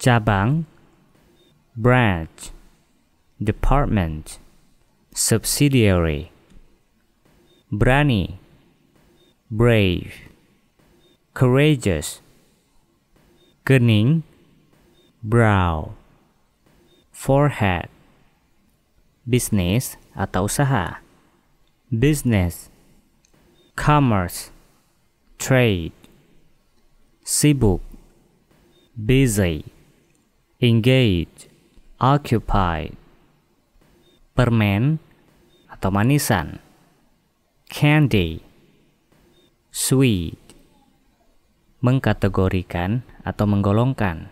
cabang, branch, department, subsidiary. Berani, brave, courageous. Kening, brow, forehead. Business atau usaha, business, commerce, trade. Sibuk, busy, engage, occupied. Permen atau manisan, candy, sweet. Mengkategorikan atau menggolongkan,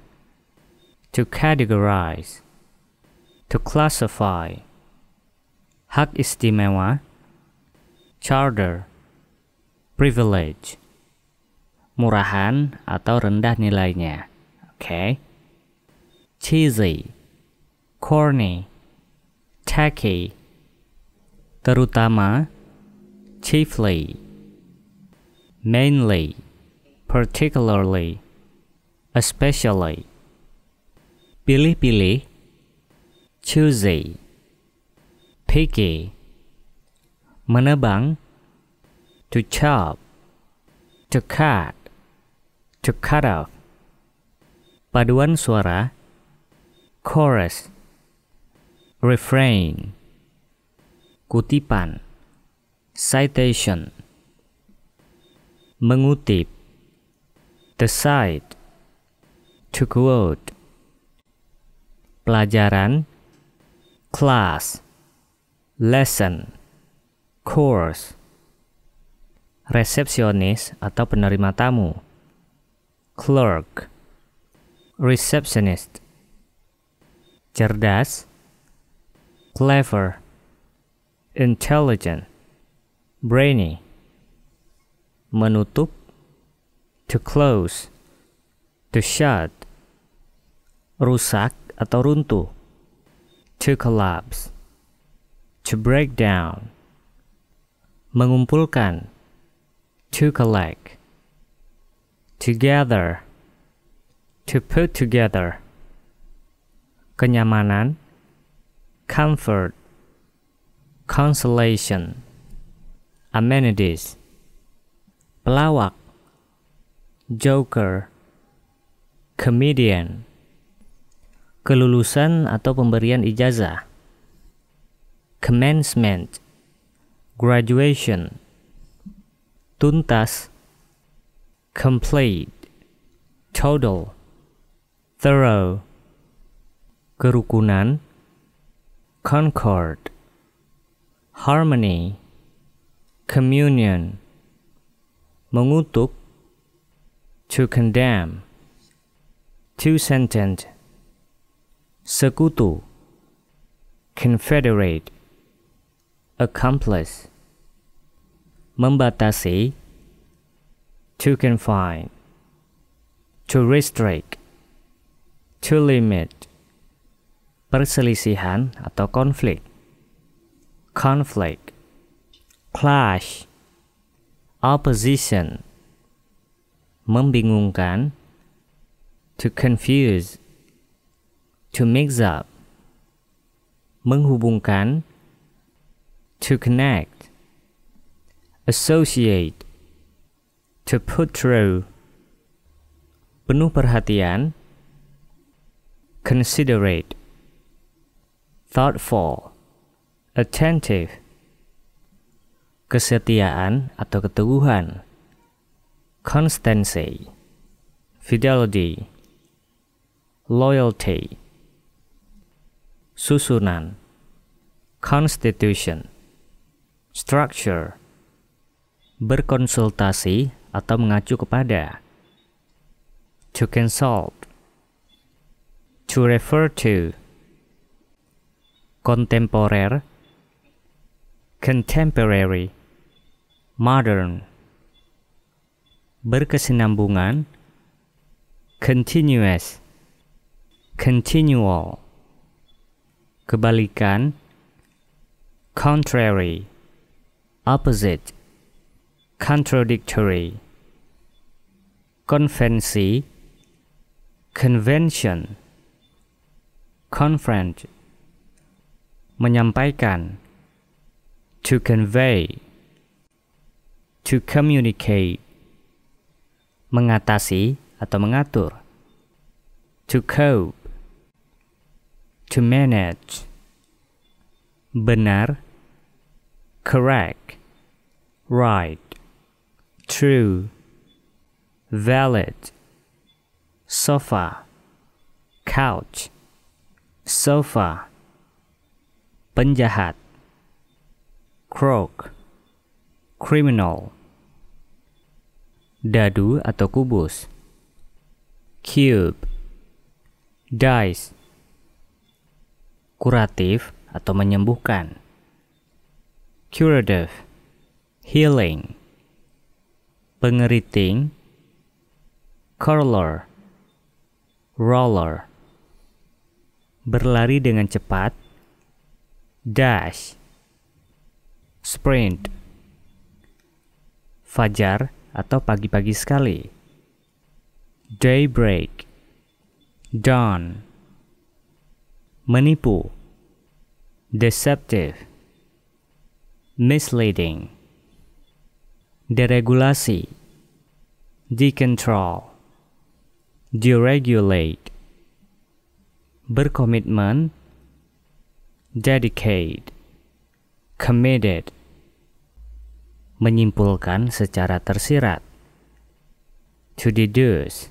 to categorize, to classify. Hak istimewa, charter, privilege. Murahan atau rendah nilainya, okay? Cheesy, corny, tacky. Terutama, chiefly, mainly, particularly, especially. Pilih-pilih, choosy, picky. Menebang, to chop, to cut, to cut off. Paduan suara, chorus, refrain. Kutipan, citation. Mengutip, to cite, to quote. Pelajaran, class, lesson, course. Resepsionis atau penerima tamu, clerk, receptionist. Cerdas, clever, intelligent, brainy. Menutup, to close, to shut. Rusak atau runtuh, to collapse, to break down. Mengumpulkan, to collect, together, to put together. Kenyamanan, comfort, consolation. Amenities. Pelawak, joker, comedian. Kelulusan atau pemberian ijazah, commencement, graduation. Tuntas, complete, total, thorough. Kerukunan, concord, harmony, communion. Mengutuk, to condemn, to sentence. Sekutu, confederate, accomplice. Membatasi, to confine, to restrict, to limit. Perselisihan atau konflik, conflict, clash, opposition. Membingungkan, to confuse, to mix up. Menghubungkan, to connect, associate, to put through. Penuh perhatian, considerate, thoughtful, attentive. Kesetiaan atau keteguhan, constancy, fidelity, loyalty. Susunan, constitution, structure. Berkonsultasi atau mengacu kepada, to consult, to refer to. Kontemporer, contemporary, modern. Berkesinambungan, continuous, continual. Kebalikan, contrary, opposite, contradictory. Konvensi, convention, conference, menyampaikan, to convey, to communicate, mengatasi atau mengatur, to cope, to manage, benar, correct, right, true, valid, sofa, couch, sofa, penjahat, crook, criminal, dadu atau kubus, cube, dice, kuratif atau menyembuhkan, curative, healing, pengeriting, curler, roller, berlari dengan cepat, dash, sprint, fajar atau pagi-pagi sekali, daybreak, dawn, menipu, deceptive, misleading, deregulasi, decontrol, deregulate, berkomitmen, dedicate, committed, menyimpulkan secara tersirat, to deduce,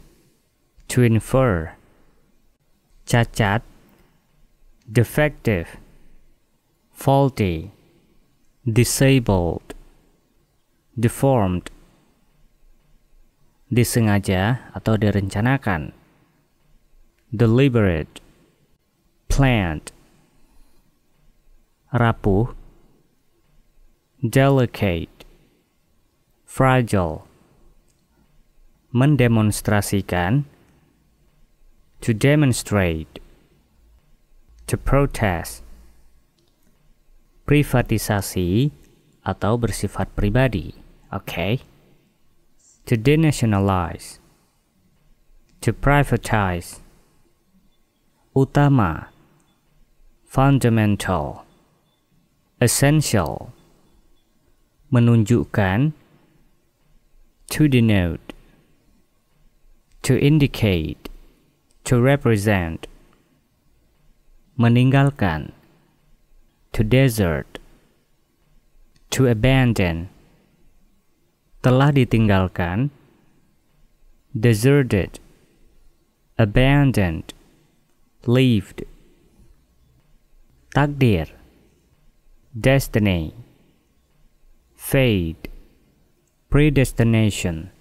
to infer, cacat, defective, faulty, disabled, deformed, disengaja atau direncanakan, deliberate, planned, rapuh, delicate, fragile, mendemonstrasikan, to demonstrate, to protest, privatisasi atau bersifat pribadi, okay? To denationalize, to privatize, utama, fundamental, essential, menunjukkan, to denote, to indicate, to represent, meninggalkan, to desert, to abandon, telah ditinggalkan, deserted, abandoned, left, takdir, destiny, fate, predestination,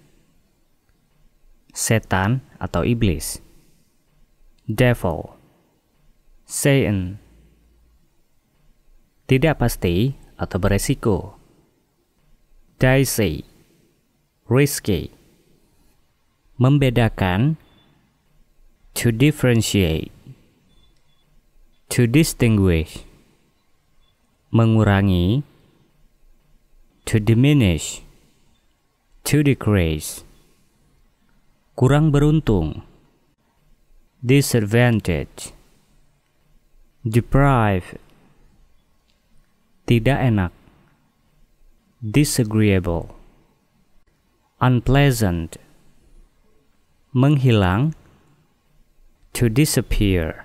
setan atau iblis, devil, Satan, tidak pasti atau beresiko, dicey, risky, membedakan, to differentiate, to distinguish, mengurangi, to diminish, to decrease, kurang beruntung, disadvantage, deprive, tidak enak, disagreeable, unpleasant, menghilang, to disappear,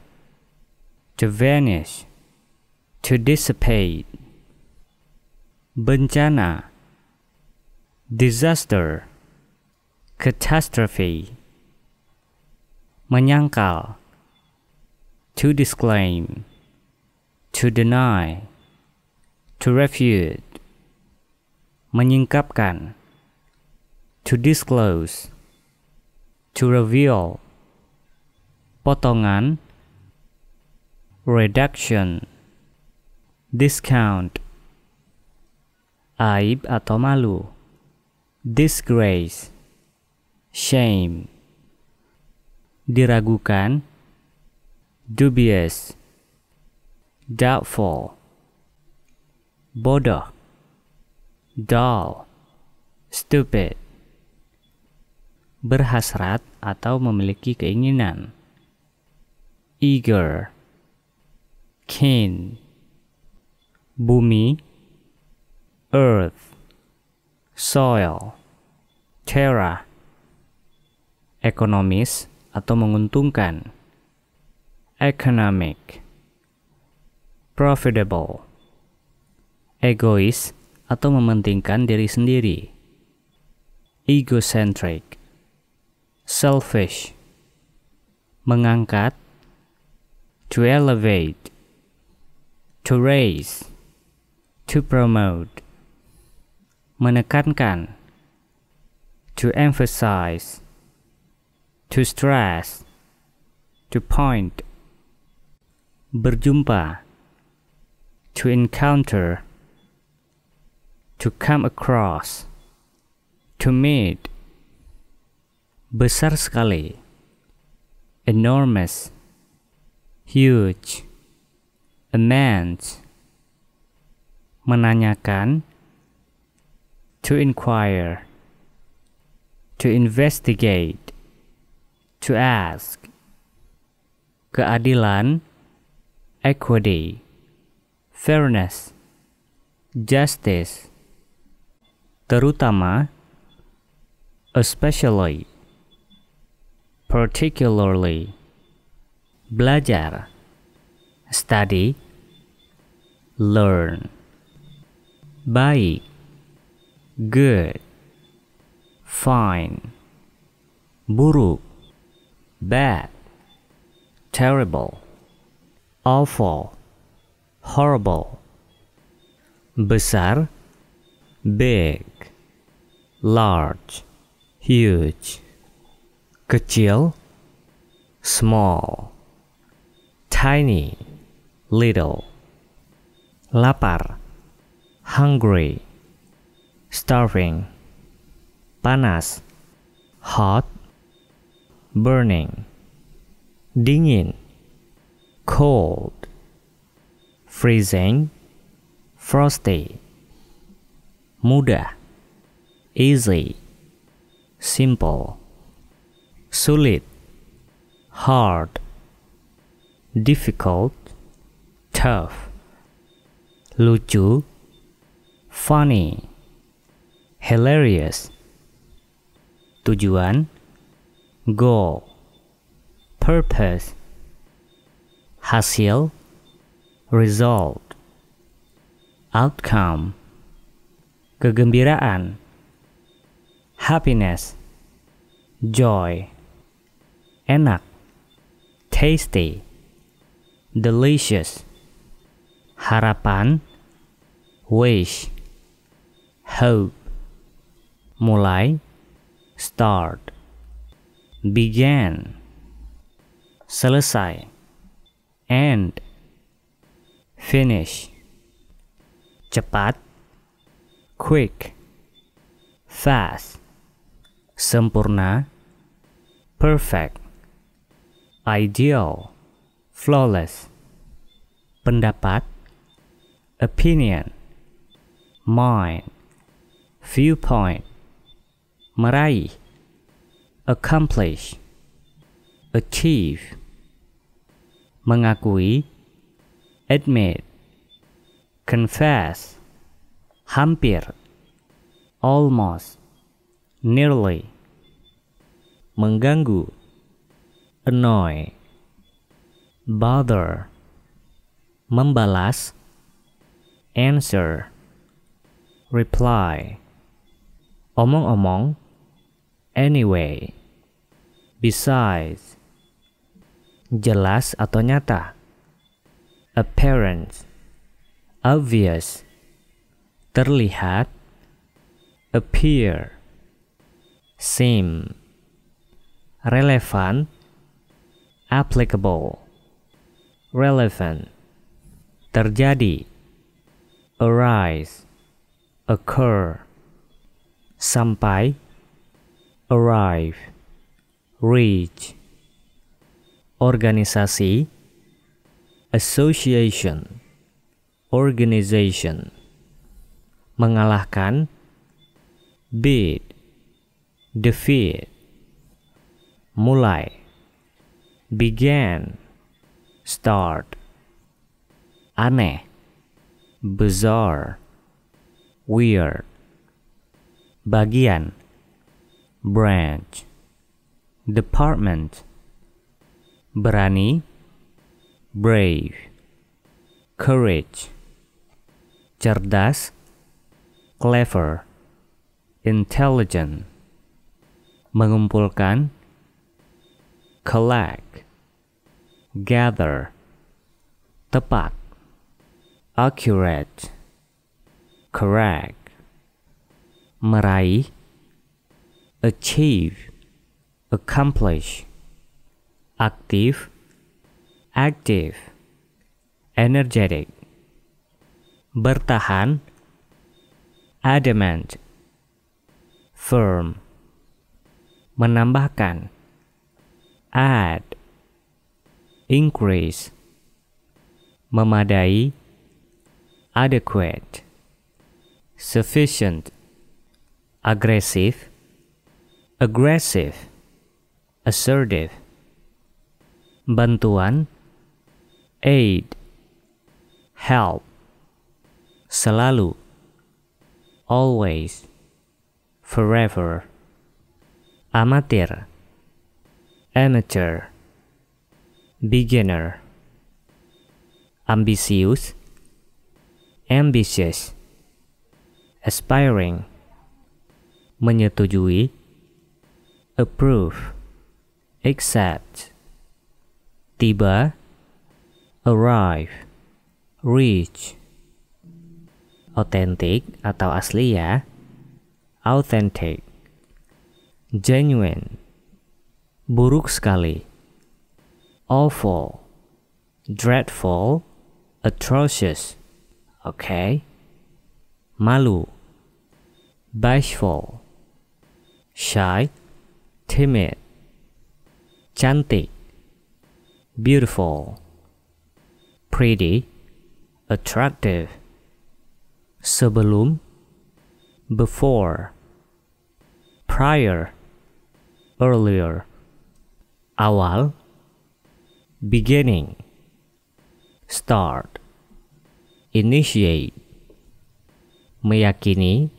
to vanish, to dissipate, bencana, disaster, catastrophe, menyangkal, to disclaim, to deny, to refute, menyingkapkan, to disclose, to reveal, potongan, reduction, discount, aib atau malu, disgrace, shame, diragukan, dubious, doubtful, bodoh, dull, stupid, berhasrat atau memiliki keinginan. Eager, keen. Bumi, earth, soil, terra. Ekonomis atau menguntungkan. Economic, profitable. Egois atau mementingkan diri sendiri. Egocentric, selfish. Mengangkat, to elevate, to raise, to promote. Menekankan, to emphasize, to stress, to point. Berjumpa, to encounter, to come across, to meet. Besar sekali, enormous, huge, immense. Menanyakan, to inquire, to investigate, to ask. Keadilan, equity, fairness, justice. Terutama, especially, particularly. Belajar, study, learn. Baik, good, fine. Buruk, bad, terrible, awful, horrible. Besar, big, large, huge. Kecil, small, tiny, little. Lapar, hungry, starving. Panas, hot, burning. Dingin, cold, freezing, frosty. Mudah, easy, simple. Sulit, hard, difficult, tough. Lucu, funny, hilarious. Tujuan, goal, purpose. Hasil, result. Outcome, kegembiraan. Happiness, joy. Enak, tasty, delicious. Harapan, wish, hope. Mulai, start. Began, selesai. End, finish. Cepat, quick, fast. Sempurna, perfect. Ideal, flawless. Pendapat, opinion. Mind, viewpoint. Meraih, accomplish, achieve. Mengakui, admit, confess. Hampir, almost, nearly. Mengganggu, annoy, bother. Membalas, answer, reply. Omong-omong, anyway, besides. Jelas atau nyata. Apparent, obvious. Terlihat, appear, seem. Relevan, applicable, relevant. Terjadi, arise, occur. Sampai, arrive, reach. Organisasi, association, organization. Mengalahkan, beat, defeat. mulai. Began, start. Aneh, bizarre, weird. Bagian, branch. Department, berani, brave. Courage, cerdas, clever, intelligent. Mengumpulkan, collect, gather. Tepat, accurate, correct. Meraih, achieve, accomplish. Aktif, active, energetic. Bertahan, adamant, firm. Menambahkan, add, increase. Memadai, adequate, sufficient. Agresif, aggressive, assertive. Bantuan, aid, help. Selalu, always, forever. Amatir, amateur, beginner. Ambisius, ambitious, aspiring. Menyetujui, approve, accept. Tiba, arrive, reach. Otentik atau asli ya, authentic. Genuine, buruk sekali. Awful, dreadful, atrocious. Oke. Malu, bashful, shy, timid. Cantik, beautiful, pretty, attractive. Sebelum, before, prior, earlier. Awal, beginning, start, initiate. Meyakini,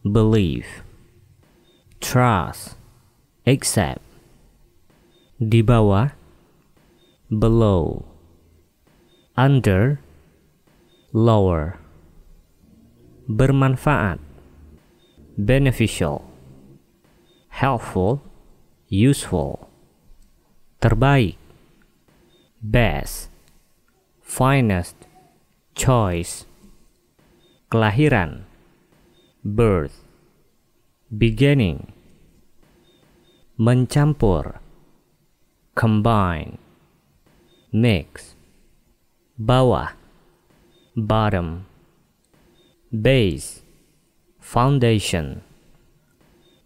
believe, trust, accept. Di bawah, below, under, lower. Bermanfaat, beneficial, helpful, useful. Terbaik, best, finest, choice. Kelahiran, birth, beginning. Mencampur, combine, mix. Bawah, bottom. Base, foundation.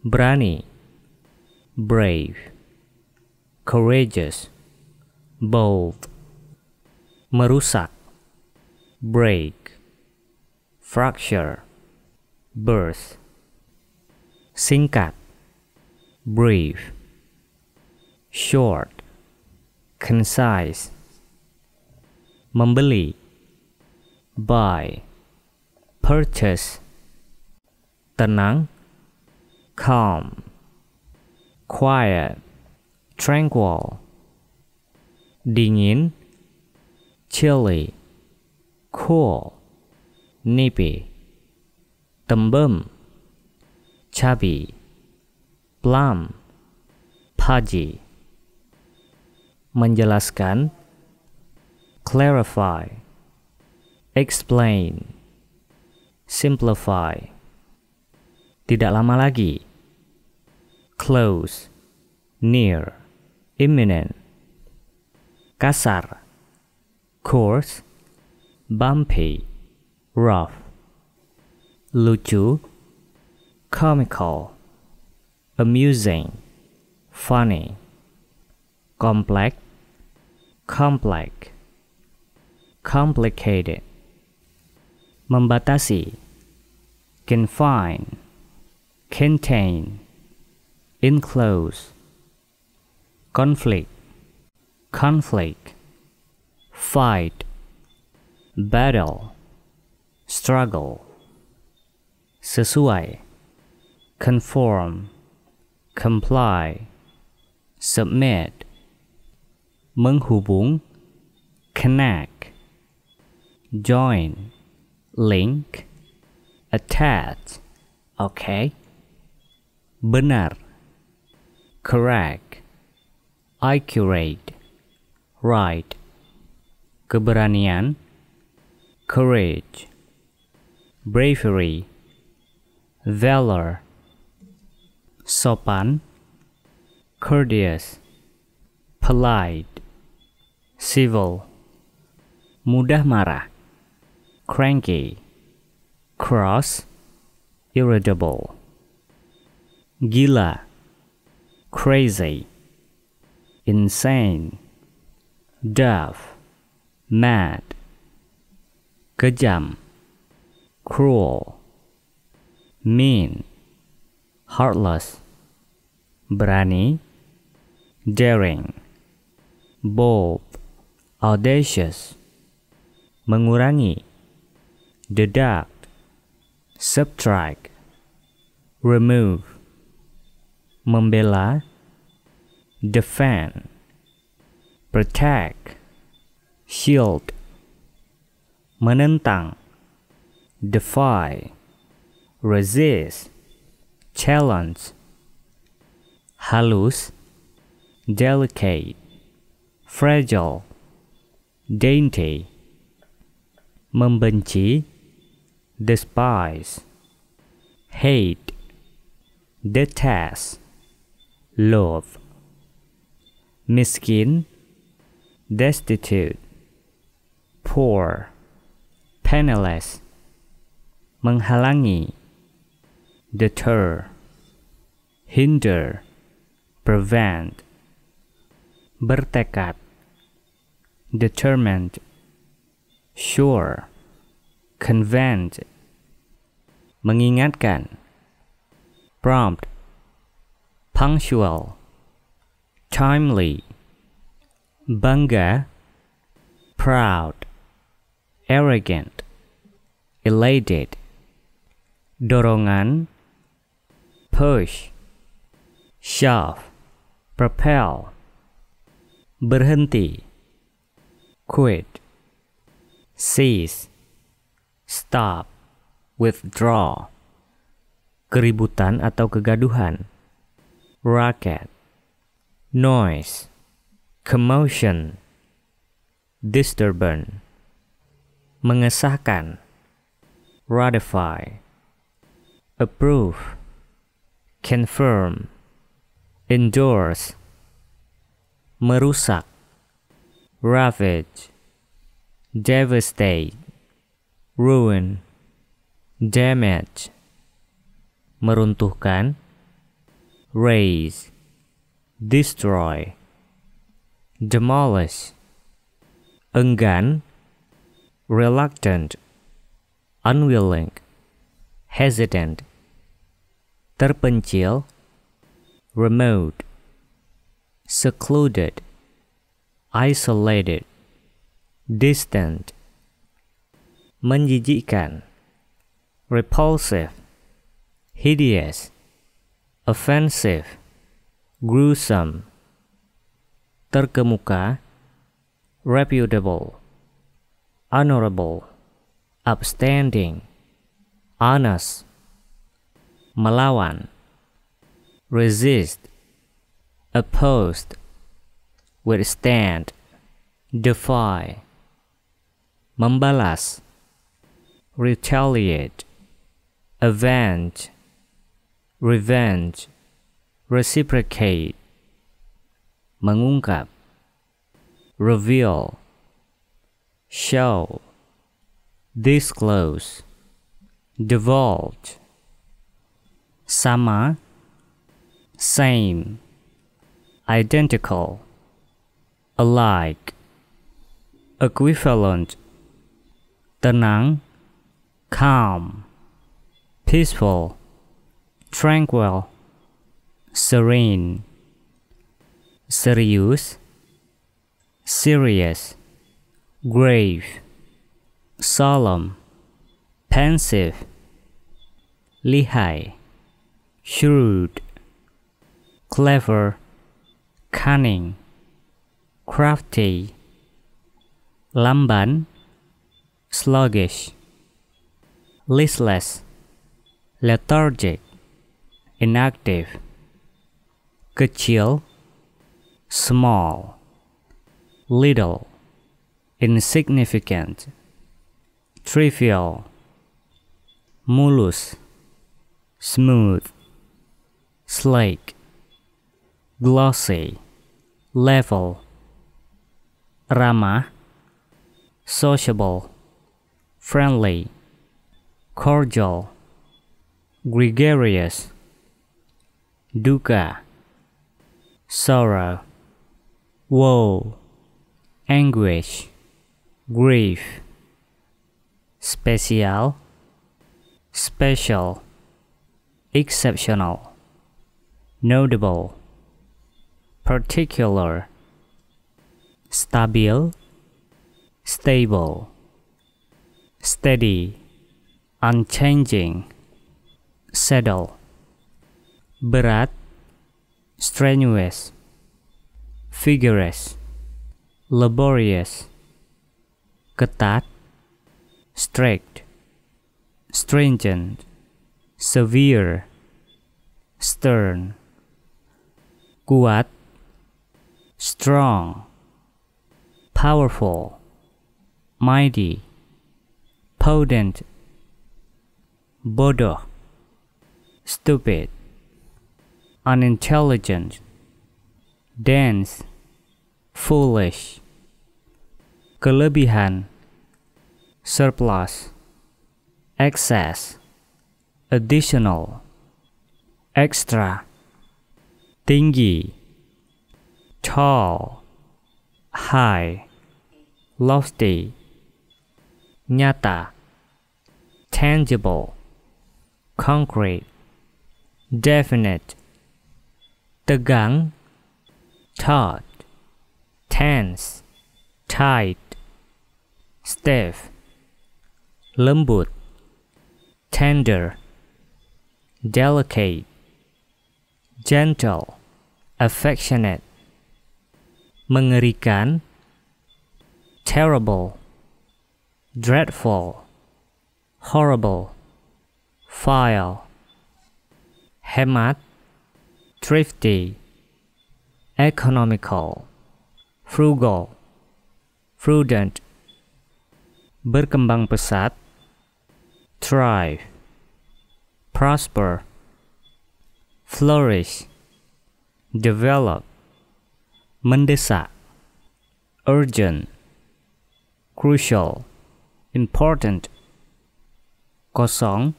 Berani, brave. Courageous, bold. Merusak, break. Fracture, birth. Singkat, brief. Short, concise. Membeli, buy. Purchase. Tenang, calm. Quiet, tranquil. Dingin, chilly. Cool, nippy. Tembem, chubby. Plump, pudgy. Menjelaskan, clarify. Explain, simplify. Tidak lama lagi, close, near, imminent. Kasar, coarse, bumpy, rough. Lucu, comical, amusing, funny. Complex, complex, complicated. Membatasi, confine, contain, enclose, conflict, conflict, fight, battle, struggle, sesuai, conform, comply, submit, menghubung, connect, join, link, attach, okay, benar, correct, accurate, right, keberanian, courage, bravery, valor, sopan, courteous, polite, civil, mudah marah, cranky, cross, irritable, gila, crazy, insane, deaf, mad, kejam, cruel, mean, heartless, berani, daring, bold, audacious, mengurangi, deduct, subtract, remove, membela, defend, protect, shield, menentang, defy, resist, challenge, halus, delicate, fragile, dainty, membenci, despise, hate, detest, loathe, miskin, destitute, poor, penniless, menghalangi, deter, hinder, prevent, bertekad, determined, sure, convinced, mengingatkan, prompt, punctual, timely, bangga, proud, arrogant, elated, dorongan, push, shove, propel, berhenti, quit, cease, stop, withdraw, keributan atau kegaduhan, racket, noise, commotion, disturbance, mengesahkan, ratify, approve, confirm, endorse, merusak, ravage, devastate, ruin, damage, meruntuhkan, raise, destroy, demolish, enggan, reluctant, unwilling, hesitant, terpencil, remote, secluded, isolated, distant, menjijikkan, repulsive, hideous, offensive, gruesome, terkemuka, reputable, honorable, upstanding, honest, melawan, resist, opposed, withstand, defy, membalas, retaliate, avenge, revenge, reciprocate, mengungkap, reveal, show, disclose, divulge, sama, same, identical, alike, equivalent, tenang, calm, peaceful, tranquil, serene, serius, serious, grave, solemn, pensive, lihai, shrewd, clever, cunning, crafty, lamban, sluggish, listless, lethargic, inactive, kecil, small, little, insignificant, trivial, mulus, smooth, slake, glossy, level, ramah, sociable, friendly, cordial, gregarious, dukkha, sorrow, woe, anguish, grief, spesial, special, exceptional, notable, particular, stabil, stable, steady, unchanging, settle, berat, strenuous, vigorous, laborious, ketat, strict, stringent, severe, stern, kuat, strong, powerful, mighty, potent, bodoh, stupid, unintelligent, dense, foolish, kelebihan, surplus, excess, additional, extra, tinggi, tall, high, lofty, nyata, tangible, concrete, definite, tegang, taut, tense, tight, stiff, lembut, tender, delicate, gentle, affectionate, mengerikan, terrible, dreadful, horrible, vile, hemat, thrifty, economical, frugal, prudent, berkembang pesat, thrive, prosper, flourish, develop, mendesak, urgent, crucial, important, kosong,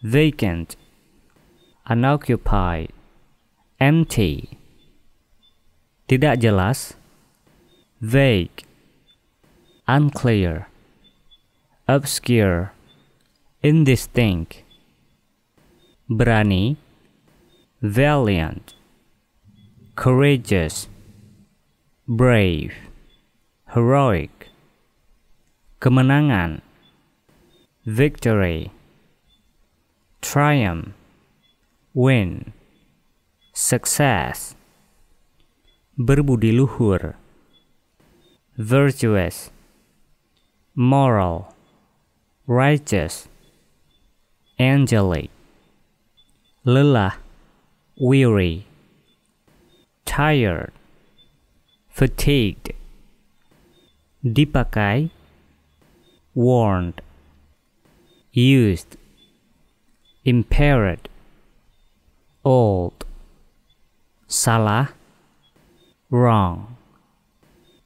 vacant, unoccupied, empty, tidak jelas, vague, unclear, obscure, indistinct, berani, valiant, courageous, brave, heroic, kemenangan, victory, triumph, win, success, berbudi luhur, virtuous, moral, righteous, angelic, lelah, weary, tired, fatigued, dipakai, warned, used, impaired, old, salah, wrong,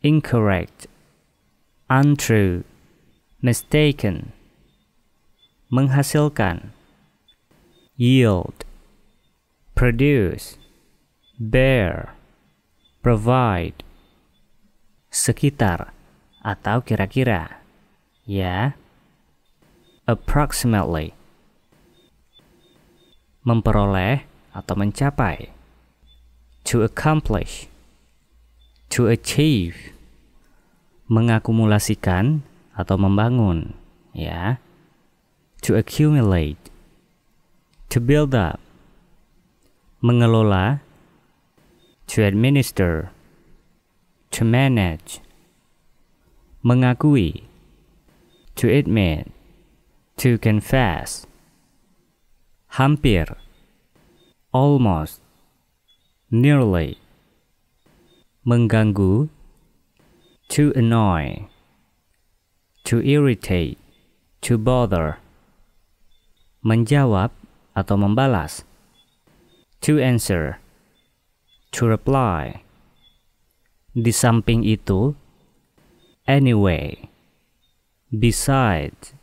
incorrect, untrue, mistaken, menghasilkan, yield, produce, bear, provide, sekitar atau kira-kira, ya, approximately, memperoleh atau mencapai, to accomplish To achieve, mengakumulasikan atau membangun, ya. To accumulate, to build up, mengelola. To administer, to manage, mengakui. To admit, to confess. Hampir, almost, nearly. Mengganggu, to annoy, to irritate, to bother. Menjawab atau membalas, to answer, to reply. Di samping itu, anyway, besides,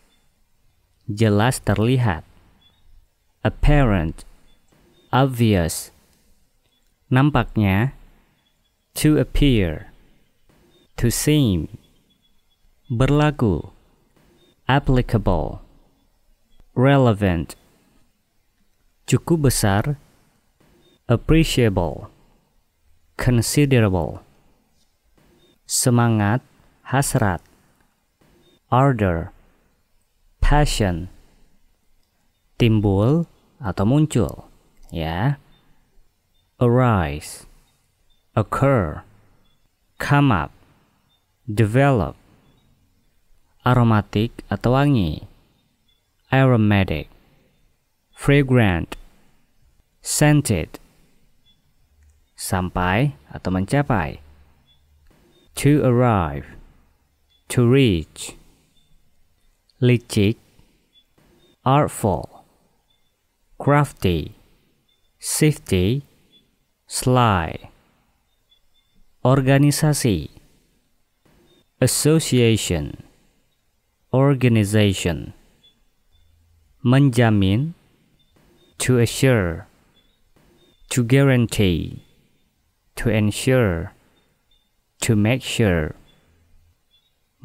jelas terlihat, apparent, obvious, nampaknya, to appear, to seem, berlaku, applicable, relevant, cukup besar, appreciable, considerable, semangat, hasrat, ardor, passion, timbul atau muncul, ya. Arise, occur, come up, develop. Aromatik atau wangi, aromatic, fragrant, scented. Sampai atau mencapai, to arrive, to reach. Licik, artful, crafty, shifty, sly. Organisasi, association, organization. Menjamin, to assure, to guarantee, to ensure, to make sure.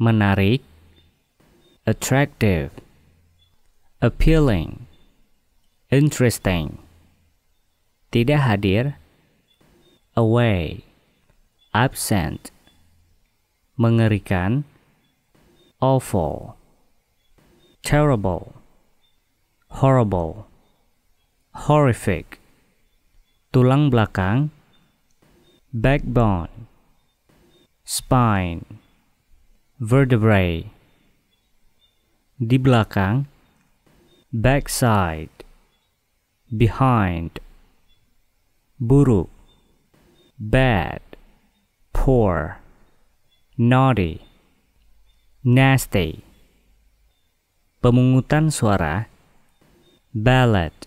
Menarik, attractive, appealing, interesting. Tidak hadir, away, absent. Mengerikan, awful, terrible, horrible, horrific. Tulang belakang, backbone, spine, vertebrae. Di belakang, backside, behind. Buruk, bad, poor, naughty, nasty. Pemungutan suara, ballot,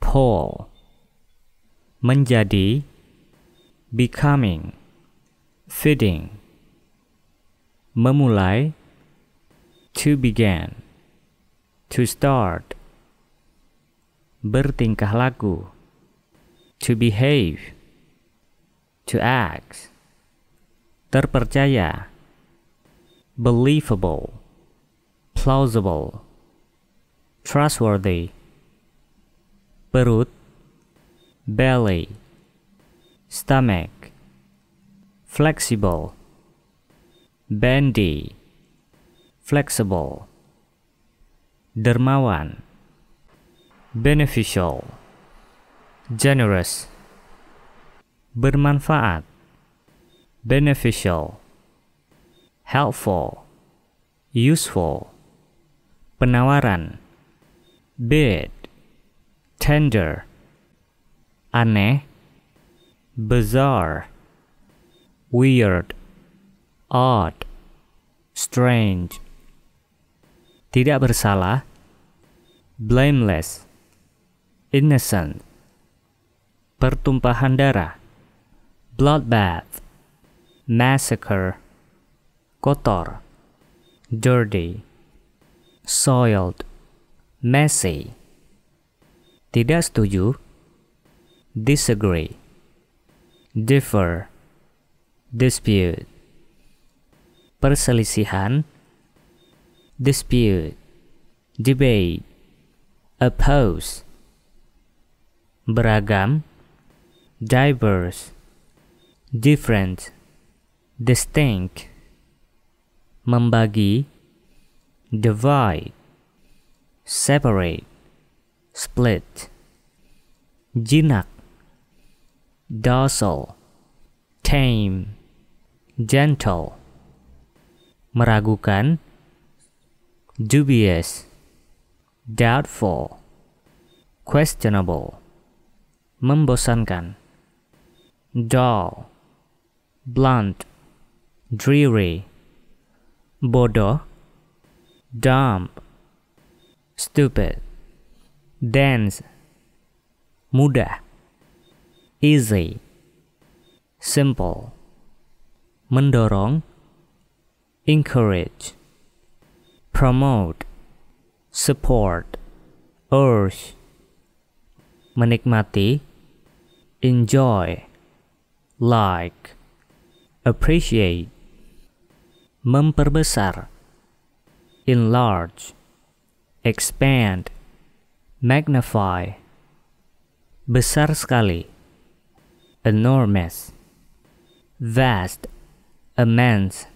poll. Menjadi, becoming, fitting. Memulai, to begin, to start. Bertingkah laku, to behave, to act. Terpercaya, believable, plausible, trustworthy. Perut, belly, stomach, flexible, bendy, flexible. Dermawan, beneficial, generous. Bermanfaat, beneficial, helpful, useful. Penawaran, bid, tender. Aneh, bizarre, weird, odd, strange. Tidak bersalah, blameless, innocent. Pertumpahan darah, bloodbath, massacre. Kotor, dirty, soiled, messy. Tidak setuju, disagree, differ, dispute. Perselisihan, dispute, debate, oppose. Beragam, diverse, different, distinct, membagi, divide, separate, split, jinak, docile, tame, gentle, meragukan, dubious, doubtful, questionable, membosankan, dull, blunt, dreary, bodoh, dumb, stupid, dense, mudah, easy, simple, mendorong, encourage, promote, support, urge, menikmati, enjoy, like, appreciate, memperbesar, enlarge, expand, magnify, besar sekali, enormous, vast, immense,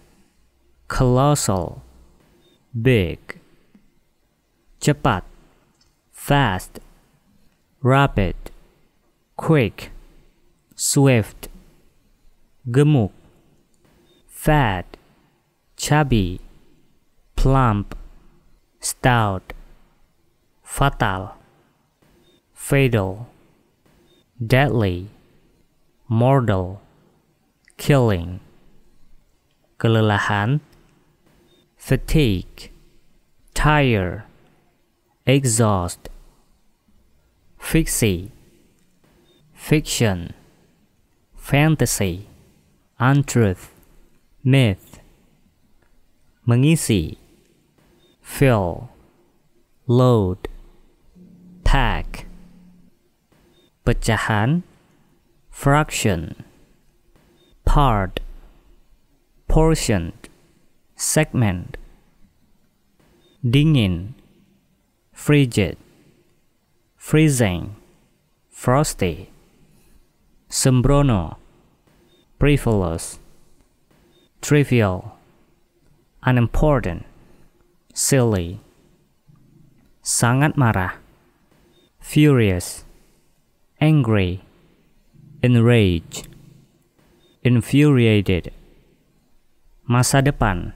colossal, big, cepat, fast, rapid, quick, swift, gemuk, fat, chubby, plump, stout, fatal, fatal, deadly, mortal, killing, kelelahan, fatigue, tire, exhaust, fiksi, fiction, fantasy, untruth, myth, mengisi, fill, load, pack, pecahan, fraction, part, portion, segment, dingin, frigid, freezing, frosty, sembrono, frivolous, trivial, unimportant, silly, sangat marah, furious, angry, enraged, infuriated, masa depan,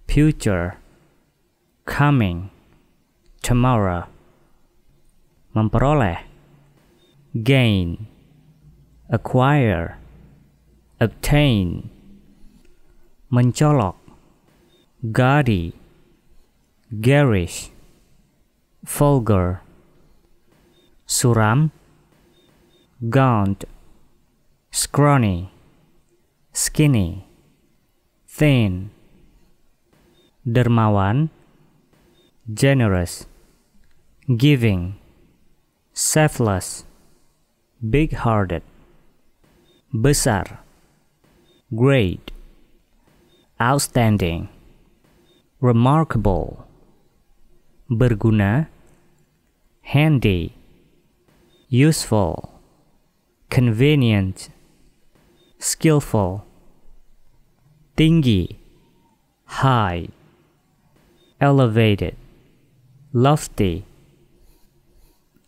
future, coming, tomorrow, memperoleh, gain, acquire, obtain, mencolok, gaudy, garish, vulgar, suram, gaunt, scrawny, skinny, thin, dermawan, generous, giving, selfless, big-hearted, besar, great, outstanding, remarkable, berguna, handy, useful, convenient, skillful, tinggi, high, elevated, lofty,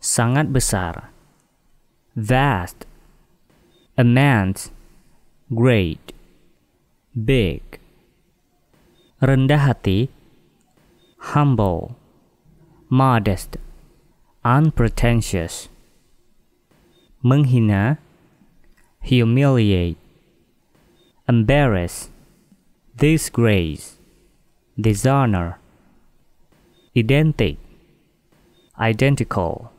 sangat besar, vast, immense, great, big, rendah hati, humble, modest, unpretentious, menghina, humiliate, embarrass, disgrace, dishonor, identic, identical,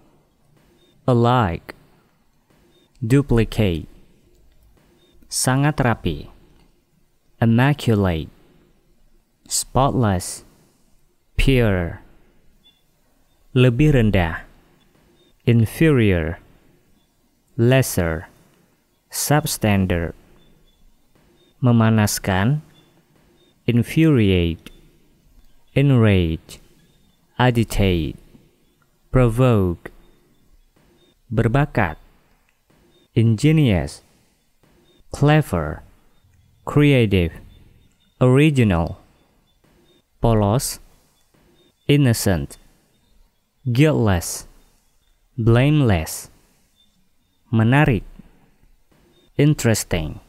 alike, duplicate, sangat rapi, immaculate, spotless, pure, lebih rendah, inferior, lesser, substandard, memanaskan, infuriate, enrage, agitate, provoke, berbakat, ingenious, clever, creative, original, polos, innocent, guiltless, blameless, menarik, interesting,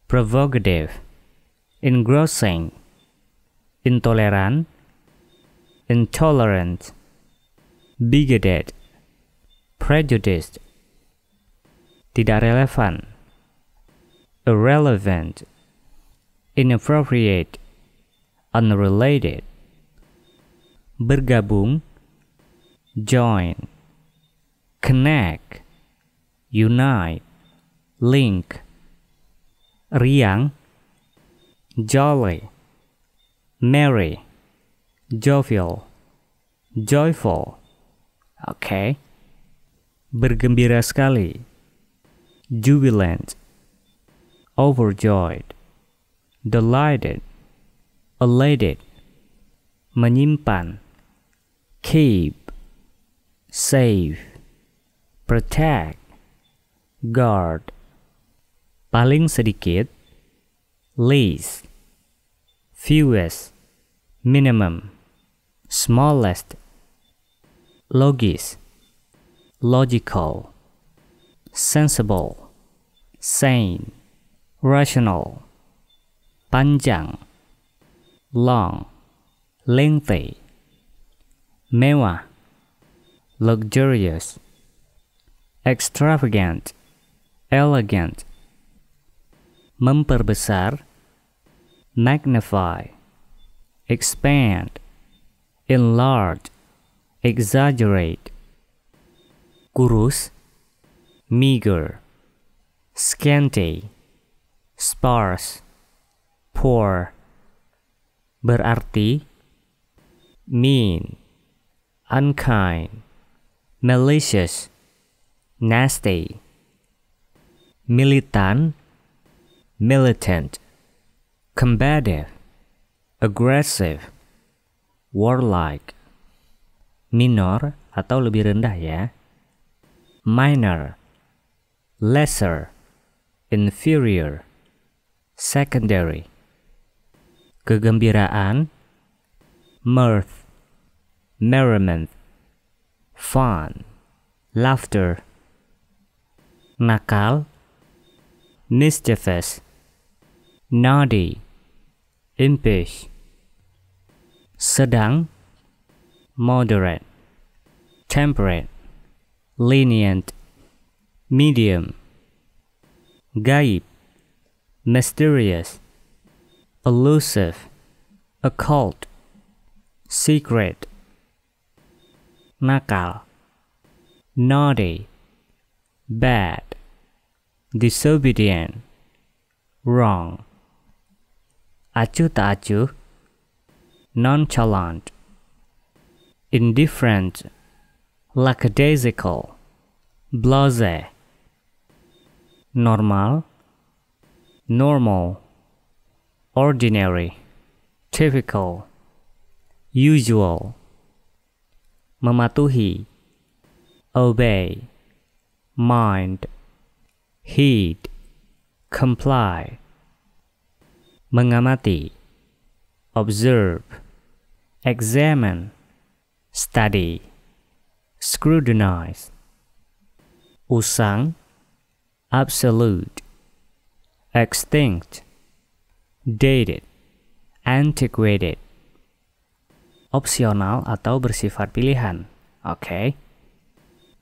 provocative, engrossing, intoleran, intolerant, bigoted, prejudiced, tidak relevan, irrelevant, inappropriate, unrelated, bergabung, join, connect, unite, link, riang, jolly, merry, jovial, joyful. Oke. Bergembira sekali, jubilant, overjoyed, delighted, elated, menyimpan, keep, save, protect, guard, paling sedikit, least, fewest, minimum, smallest, logis, logical, sensible, sane, rational, panjang, long, lengthy, mewah, luxurious, extravagant, elegant, memperbesar, magnify, expand, enlarge, exaggerate, kurus, meager, scanty, sparse, poor, berarti, mean, unkind, malicious, nasty, militan, militant, combative, aggressive, warlike, minor atau lebih rendah ya, minor, lesser, inferior, secondary, kegembiraan, mirth, merriment, fun, laughter, nakal, mischievous, naughty, impish, sedang, moderate, temperate, lenient, medium, gaib, mysterious, elusive, occult, secret, nakal, naughty, bad, disobedient, wrong, acuh tak acuh, nonchalant, indifferent, lackadaisical, blasé, normal, normal, ordinary, typical, usual, mematuhi, obey, mind, heed, comply, mengamati, observe, examine, study, scrutinize, usang, absolute, extinct, dated, antiquated, opsional atau bersifat pilihan. Oke.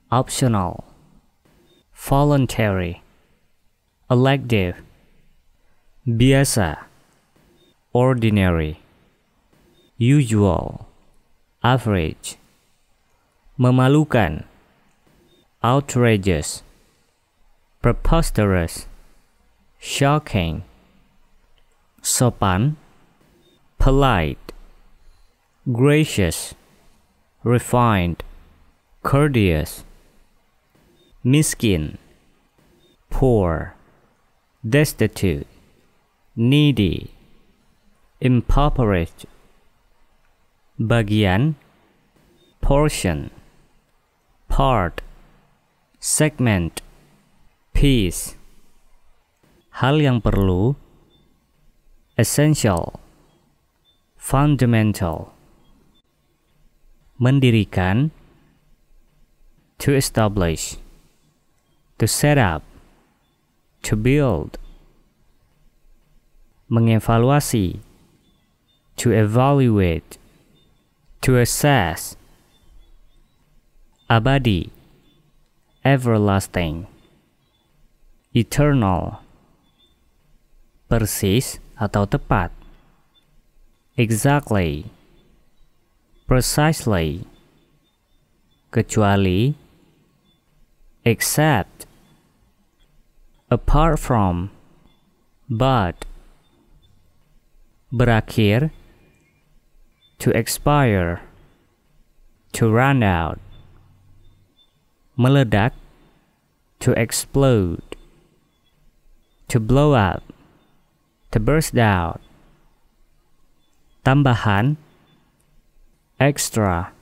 Optional, voluntary, elective, biasa, ordinary, usual, average, memalukan, outrageous, preposterous, shocking, sopan, polite, gracious, refined, courteous, miskin, poor, destitute, needy, impoverished, bagian, portion, part, segment, piece, hal yang perlu, essential, fundamental. Mendirikan, to establish, to set up, to build. Mengevaluasi, to evaluate, to assess. Abadi, everlasting, eternal, persis atau tepat, exactly, precisely, kecuali, except, apart from, but, berakhir, to expire, to run out, meledak, to explode, to blow up, to burst out. Tambahan, extra,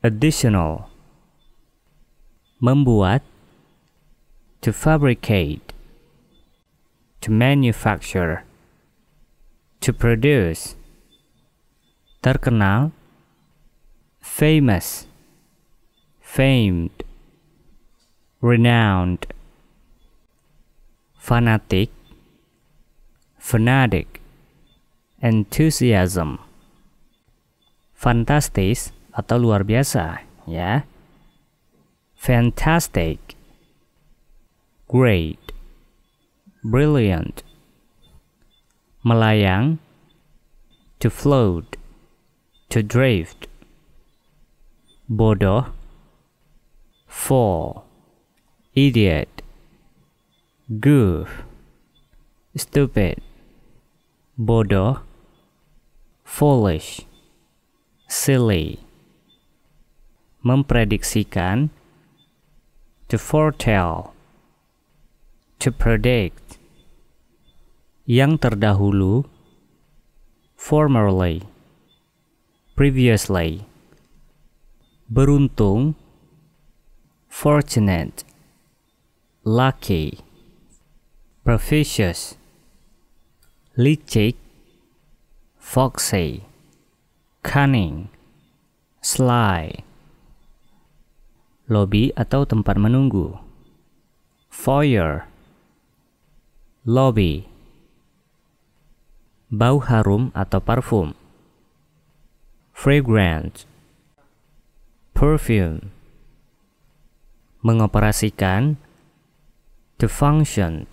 additional. Membuat, to fabricate, to manufacture, to produce. Terkenal, famous, famed, renowned. Fanatic, fanatic, enthusiasm. Fantastis atau luar biasa, ya. Fantastic, great, brilliant. Melayang, to float, to drift. Bodoh, fool, idiot, goof, stupid. Bodoh, foolish, silly. Memprediksikan, to foretell, to predict. Yang terdahulu, formerly, previously. Beruntung, fortunate, lucky, propitious. Licik, foxy, cunning, sly. Lobby atau tempat menunggu, foyer, lobby. Bau harum atau parfum, fragrant, perfume. Mengoperasikan, to function,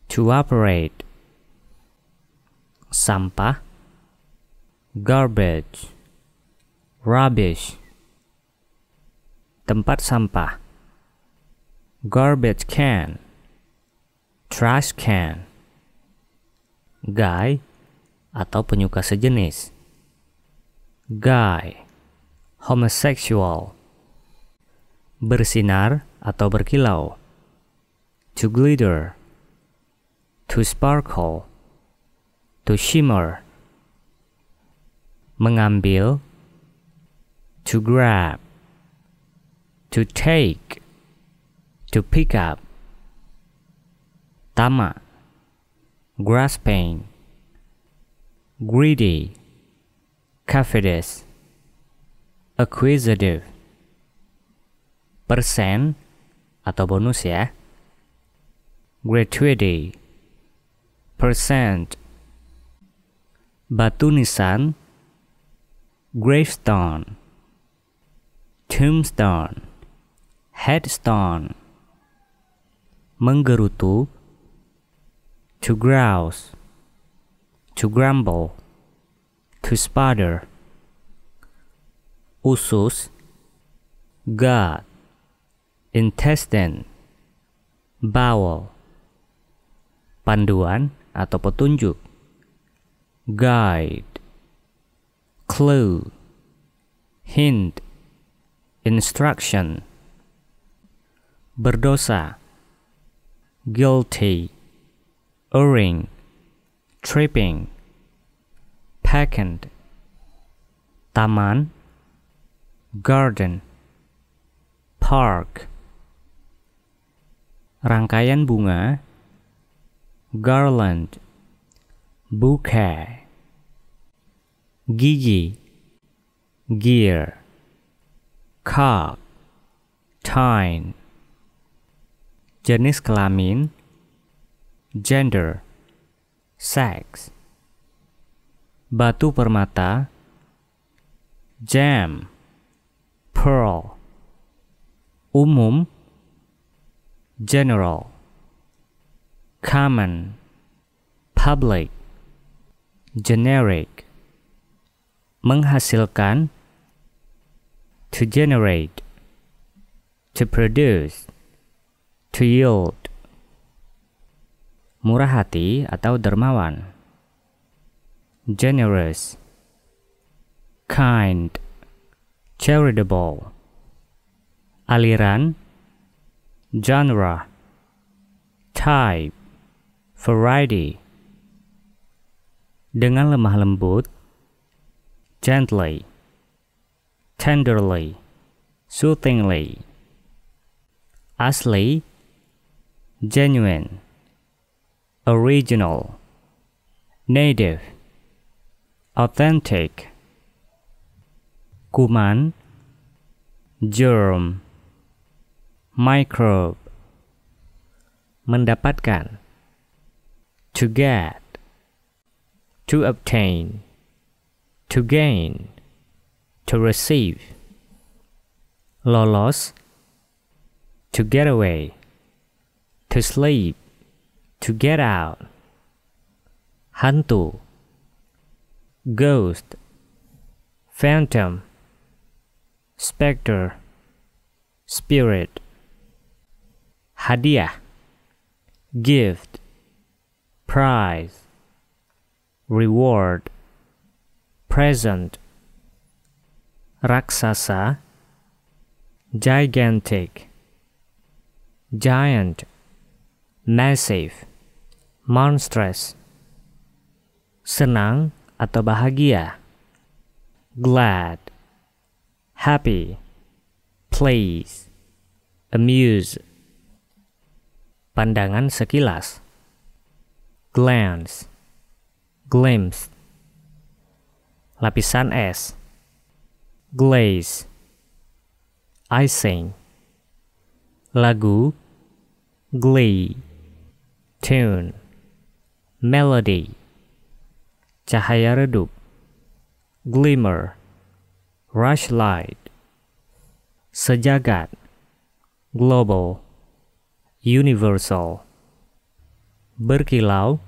to operate. Sampah, garbage, rubbish. Tempat sampah, garbage can, trash can. Guy atau penyuka sejenis, guy, homosexual. Bersinar atau berkilau, to glitter, to sparkle, to shimmer. Mengambil, to grab, to take, to pick up. Tamak, grasping, greedy, covetous, acquisitive. Persen atau bonus, ya. Gratuity, percent. Batu nisan, gravestone, tombstone, headstone. Menggerutu, to grouse, to grumble, to sputter. Usus, gut, intestine, bowel. Panduan atau petunjuk, guide, clue, hint, instruction. Berdosa, guilty, erring, tripping, peccant. Taman, garden, park. Rangkaian bunga, garland, bouquet, gigi, gear, cock, tine, jenis kelamin, gender, sex, batu permata, gem, pearl, umum, general, common, public, generic, menghasilkan, to generate, to produce, to yield, murah hati atau dermawan, generous, kind, charitable, aliran, genre, type, variety, dengan lemah lembut, gently, tenderly, soothingly, asli, genuine, original, native, authentic, kuman, germ, microbe, mendapatkan, to get, to obtain, to gain, to receive, lolos, to get away, to sleep, to get out, hantu, ghost, phantom, specter, spirit, hadiah, gift, prize, reward, present, raksasa, gigantic, giant, massive, monstrous, senang atau bahagia, glad, happy, pleased, amuse, pandangan sekilas, glance, glimpse, lapisan es, glaze, icing, lagu, glee, tune, melody, cahaya redup, glimmer, rushlight, sejagat, global, universal, berkilau,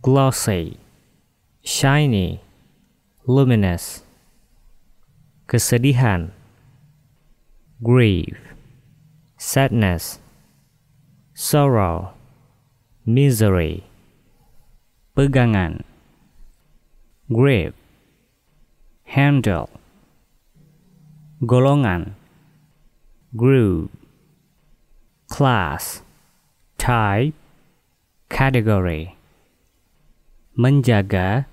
glossy, shiny, luminous, kesedihan, grief, sadness, sorrow, misery, pegangan, grip, handle, golongan, group, class, type, category, menjaga,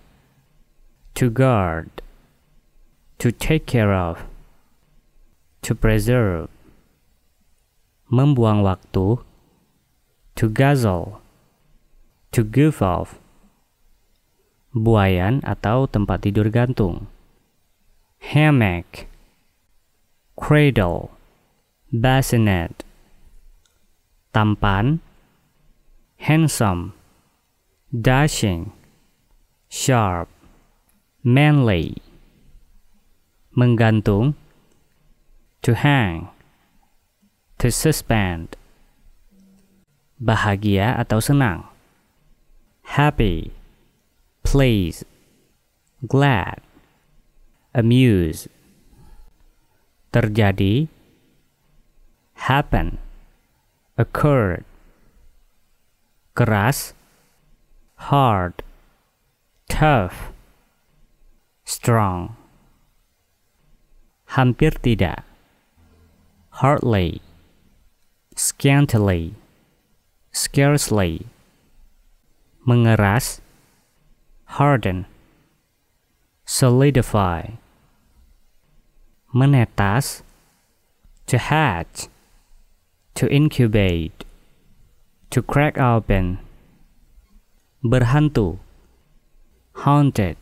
to guard, to take care of, to preserve, membuang waktu, to guzzle, to goof off, buayan atau tempat tidur gantung, hammock, cradle, bassinet, tampan, handsome, dashing, sharp, manly, menggantung, to hang, to suspend, bahagia atau senang, happy, pleased, glad, amuse, terjadi, happen, occurred, keras, hard, tough, strong, hampir tidak, hardly, scantily, scarcely, mengeras, harden, solidify, menetas, to hatch, to incubate, to crack open, berhantu, haunted,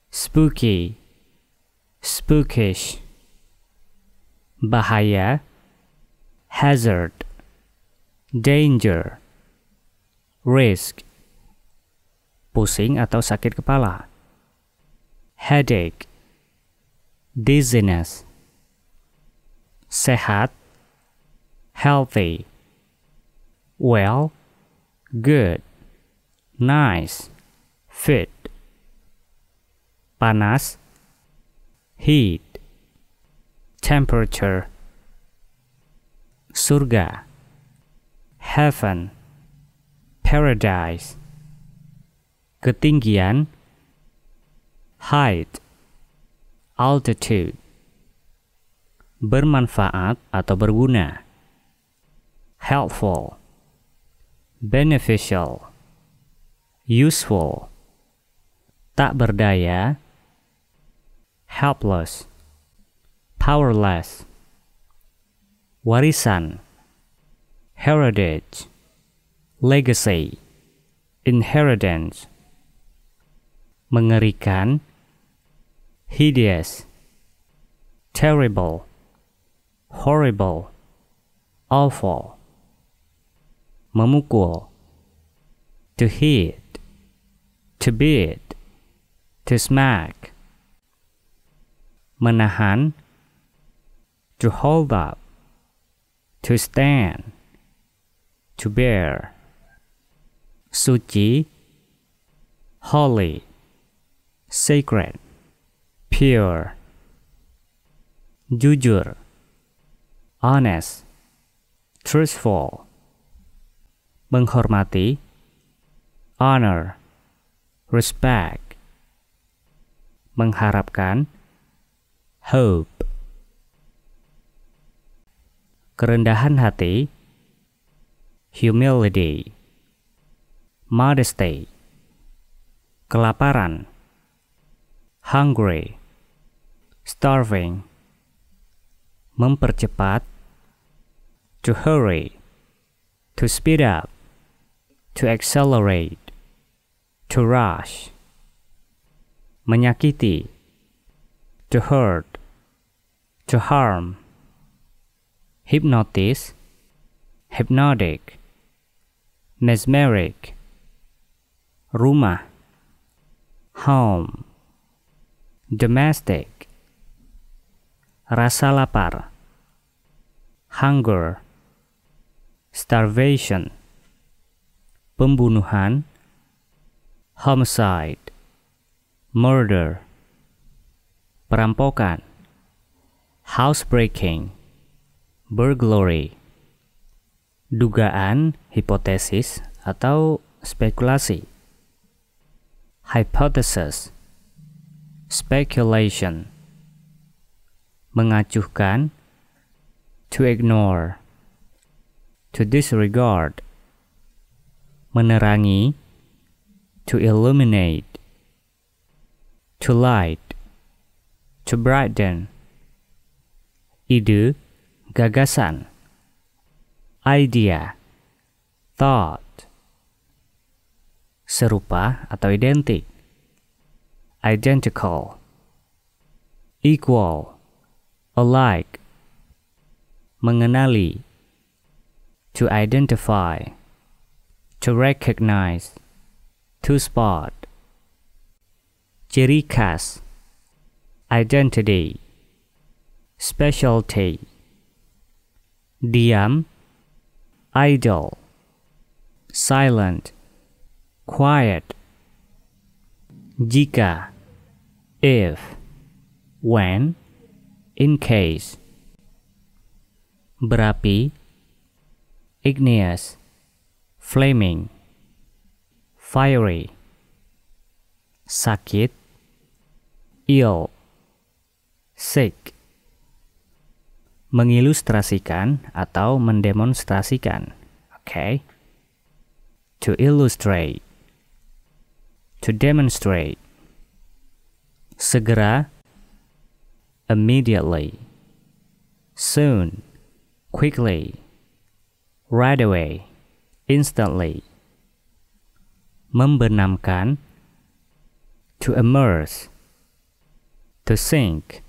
spooky, spookish, bahaya, hazard, danger, risk, pusing atau sakit kepala, headache, dizziness, sehat, healthy, well, good, nice, fit, panas, heat, temperature, surga, heaven, paradise, ketinggian, height, altitude, bermanfaat atau berguna, helpful, beneficial, useful, tak berdaya, helpless, powerless, warisan, heritage, legacy, inheritance, mengerikan, hideous, terrible, horrible, awful, memukul, to hit, to beat, to smack, menahan, to hold up, to stand, to bear, suci, holy, sacred, pure, jujur, honest, truthful, menghormati, honor, respect, mengharapkan, hope, kerendahan hati, humility, modesty, kelaparan, hungry, starving, mempercepat, to hurry, to speed up, to accelerate, to rush, menyakiti, to hurt, to harm, hypnotize, hypnotic, mesmeric, rumah, home, domestic, rasa lapar, hunger, starvation, pembunuhan, homicide, murder, perampokan, housebreaking, burglary, dugaan, hipotesis, atau spekulasi, hypothesis, speculation, mengacuhkan, to ignore, to disregard, menerangi, to illuminate, to light, to brighten, ide, gagasan, idea, thought, serupa atau identik, identical, equal, alike, mengenali, to identify, to recognize, to spot, ciri khas, identity, specialty, diam, idle, silent, quiet, jika, if, when, in case, berapi, igneous, flaming, fiery, sakit, ill, sick, mengilustrasikan atau mendemonstrasikan. Okay? To illustrate, to demonstrate, segera, immediately, soon, quickly, right away, instantly, membenamkan, to immerse, to sink,